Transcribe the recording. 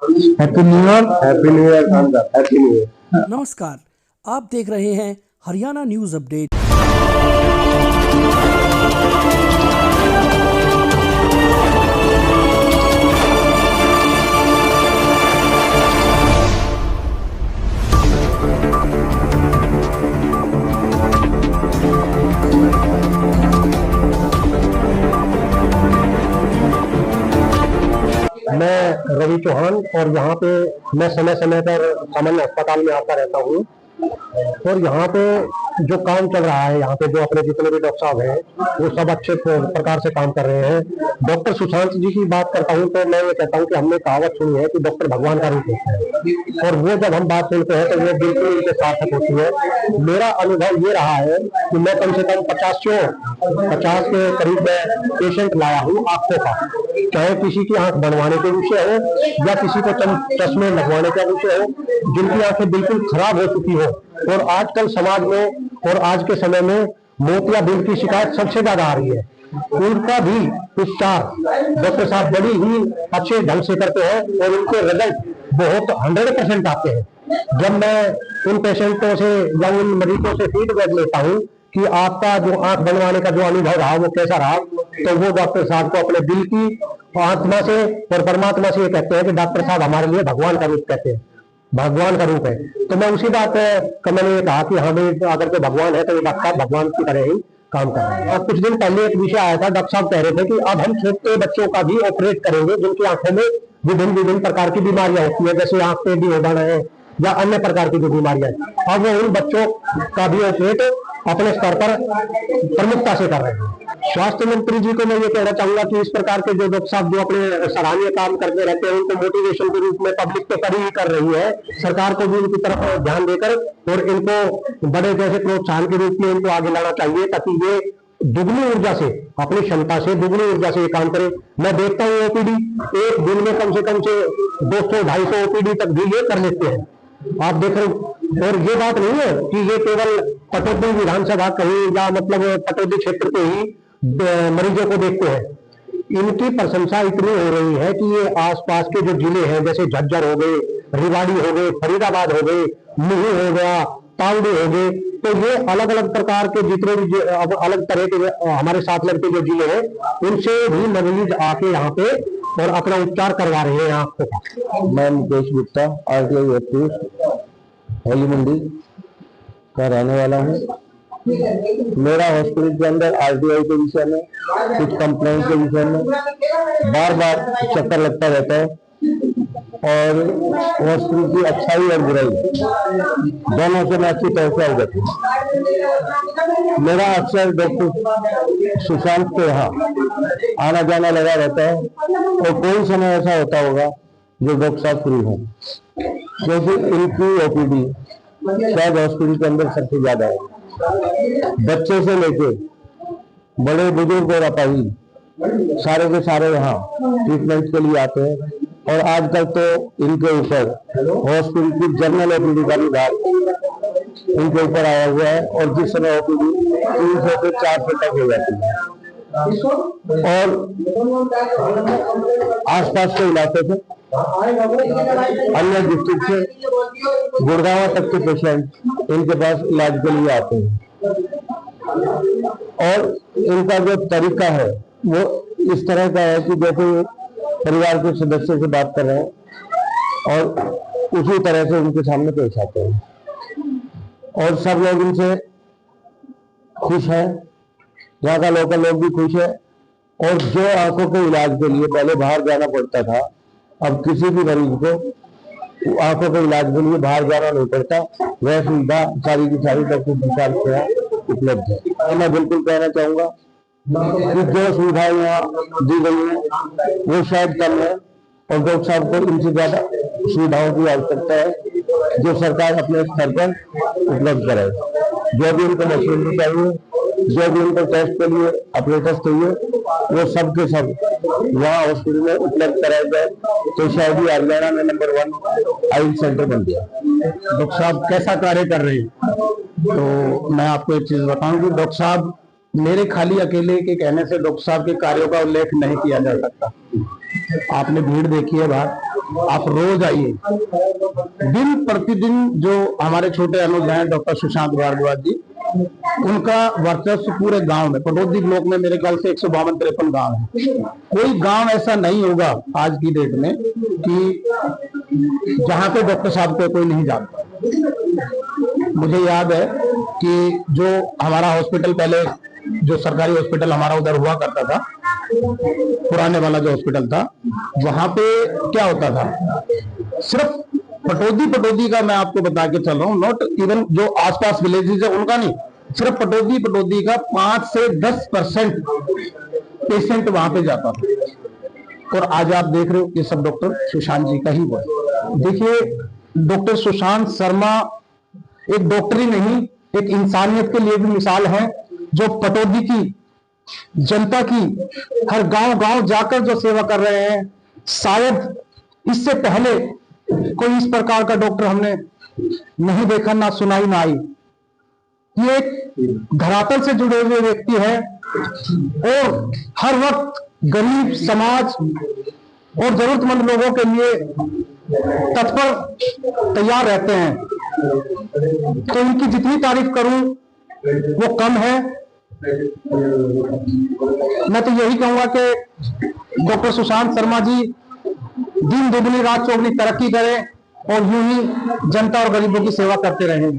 Happy new year. Happy new year खानदार, happy new year. नमस्कार, आप देख रहे हैं हरियाणा न्यूज अपडेट। मैं रवि चौहान और यहाँ पे मैं समय समय पर सामान्य अस्पताल में आता रहता हूँ और यहाँ पे जो काम चल रहा है, यहाँ पे जो अपने जितने भी डॉक्टर साहब हैं वो सब अच्छे प्रकार से काम कर रहे हैं। डॉक्टर सुशांत जी की बात करता हूँ तो मैं ये कहता हूँ कि हमने कहावत सुनी है कि डॉक्टर भगवान का रूप होता है और वो जब हम बात सुनते हैं तो वो बिल्कुल उनके सार्थक होती है। मेरा अनुभव ये रहा है कि मैं कम से कम 50 के करीब पेशेंट लाया हूँ आंखों का, चाहे किसी की आंख बनवाने के विषय हो या किसी को चश्मे लगवाने का विषय हो, जिनकी आंखें बिल्कुल खराब हो चुकी हो। और आजकल समाज में और आज के समय में मोतियाबिंद की शिकायत सबसे ज्यादा आ रही है। उनका भी उपचार डॉक्टर साहब बड़ी ही अच्छे ढंग से करते हैं और उनके रिजल्ट बहुत 100% आते हैं। जब मैं उन पेशेंटों से या उन मरीजों से फीडबैक लेता हूँ कि आपका जो आंख बनवाने का जो अनुभव रहा वो कैसा रहा, तो वो डॉक्टर साहब को अपने दिल की आत्मा से और परमात्मा से ये कहते हैं कि डॉक्टर साहब हमारे लिए भगवान का रूप कहते हैं, भगवान का रूप है। तो मैं उसी बात का मैंने ये कहा कि हमें अगर कोई भगवान है तो ये डॉक्टर साहब भगवान की तरह ही काम कर रहे हैं। और कुछ दिन पहले एक विषय आया था, डॉक्टर साहब कह रहे थे कि अब हम छोटे बच्चों का भी ऑपरेट करेंगे जिनकी आंखों में विभिन्न प्रकार की बीमारियां होती है, जैसे आंख पे भी होना है या अन्य प्रकार की जो बीमारियां हैं। अब वो उन बच्चों का भी ऑपरेट अपने स्तर पर प्रमुखता से कर रहे हैं। स्वास्थ्य मंत्री जी को मैं ये कहना चाहूंगा कि इस प्रकार के जो डॉक्टर साहब जो अपने सराहनीय काम करते रहते हैं उनको मोटिवेशन के रूप में पब्लिक तो कर ही कर रही है, सरकार को भी उनकी तरफ ध्यान देकर और इनको बड़े जैसे प्रोत्साहन के रूप में इनको आगे लाना चाहिए ताकि ये दुगनी ऊर्जा से, अपनी क्षमता से दुगनी ऊर्जा से ये काम करे। मैं देखता हूँ ओपीडी एक दिन में कम से 200-250 ओपीडी तक भी ये कर लेते हैं, आप देख रहे हो। और ये बात नहीं है कि ये केवल पटौदी विधानसभा कहीं या मतलब पटौदी क्षेत्र के ही मरीजों को देखते हैं। इनकी प्रशंसा इतनी हो रही है कि ये आसपास के जो जिले हैं जैसे झज्जर हो गए, रेवाड़ी हो गए, फरीदाबाद हो गए, मुहू हो गया, तावड़े हो गए, तो ये अलग अलग प्रकार के जितने भी अलग तरह के हमारे साथ लगते जो जिले हैं उनसे भी मरीज आके यहाँ पे और अपना उपचार करवा रहे हैं आंखों का। मैं मुकेश गुप्ता RTI होली मंडी का रहने वाला हूँ। मेरा हॉस्पिटल के अंदर RTI के विषय में, कुछ कंप्लेंट के विषय में बार बार चक्कर लगता रहता है और हॉस्पिटल की अच्छाई और बुराई दोनों से मैं अच्छी तरह से अवगत हूँ। मेरा अक्सर डॉक्टर सुशांत के यहाँ आना जाना लगा रहता है और कोई समय ऐसा होता होगा जो डॉक्टर साहब फ्री हो, क्योंकि इनकी OPD शायद हॉस्पिटल के अंदर सबसे ज्यादा है। बच्चे से लेके बड़े बुजुर्ग और अपाहिज सारे के सारे यहाँ ट्रीटमेंट के लिए आते हैं और आजकल तो इनके ऊपर हॉस्पिटल की जनरल OPD का विभाग इनके ऊपर आया हुआ है और जिस समय OPD 300 से 400 तक हो जाती है। और आसपास के इलाके से, अन्य डिस्ट्रिक्ट से, गुड़गांव तक के पेशेंट इनके पास इलाज के लिए आते हैं और इनका जो तरीका है वो इस तरह का है कि जैसे परिवार के सदस्य से बात कर रहे हैं और उसी तरह से उनके सामने पेश आते हैं और सब लोग इनसे खुश हैं, यहाँ का लोकल लोग भी खुश है। और जो आंखों के इलाज के लिए पहले बाहर जाना पड़ता था, अब किसी भी मरीज को आंखों के इलाज के लिए बाहर जाना नहीं पड़ता, वह सुविधा सारी की सारी डॉक्टर सुशांत के यहाँ उपलब्ध है। मैं बिल्कुल कहना चाहूंगा कि जो सुविधाएं यहाँ दी गई है वो शायद कम है और डॉक्टर साहब को इनसे ज्यादा सुविधाओं की आवश्यकता है जो सरकार अपने स्तर पर उपलब्ध कराए। जो भी उनको मशीनरी चाहिए, जो भी उनको टेस्ट के लिए ऑपरेटर्स चाहिए, वो सब के सब यहाँ हॉस्पिटल में उपलब्ध कराए जाए तो शायद ही हरियाणा में नंबर 1 आई सेंटर बन गया। डॉक्टर साहब कैसा कार्य कर रहे हैं? तो मैं आपको एक चीज बताऊं कि डॉक्टर साहब मेरे खाली अकेले के कहने से डॉक्टर साहब के कार्यों का उल्लेख नहीं किया जा सकता। आपने भीड़ देखी है बाहर, आप रोज आइए। दिन प्रतिदिन जो हमारे छोटे अनुज हैं डॉक्टर सुशांत भारद्वाज जी, उनका वर्चस्व पूरे गांव में, पटौदी ब्लॉक में मेरे ख्याल से 152-53 गांव है। कोई गांव ऐसा नहीं होगा आज की डेट में कि जहां पे डॉक्टर साहब को कोई नहीं जानता। मुझे याद है कि जो हमारा हॉस्पिटल पहले, जो सरकारी हॉस्पिटल हमारा उधर हुआ करता था, पुराने वाला जो हॉस्पिटल था, वहां पे क्या होता था, सिर्फ पटौदी का मैं आपको बता के चल रहा हूँ, नॉट इवन जो आसपास विलेजेस है उनका नहीं, सिर्फ पटौदी का 5 से 10% पेशेंट वहां पे जाता था। और आज आप देख रहे हो कि सब डॉक्टर सुशांत जी का ही हुआ। देखिए, डॉक्टर सुशांत शर्मा एक डॉक्टर ही नहीं, एक इंसानियत के लिए भी मिसाल है, जो पटौदी की जनता की हर गांव जाकर जो सेवा कर रहे हैं। शायद इससे पहले कोई इस प्रकार का डॉक्टर हमने नहीं देखा, ना सुनाई ना आई। ये एक धरातल से जुड़े हुए व्यक्ति है और हर वक्त गरीब समाज और जरूरतमंद लोगों के लिए तत्पर तैयार रहते हैं। तो इनकी जितनी तारीफ करूं वो कम है। मैं तो यही कहूंगा कि डॉक्टर सुशांत शर्मा जी दिन दुगनी रात चौगनी तरक्की करें और यूं ही जनता और गरीबों की सेवा करते रहें।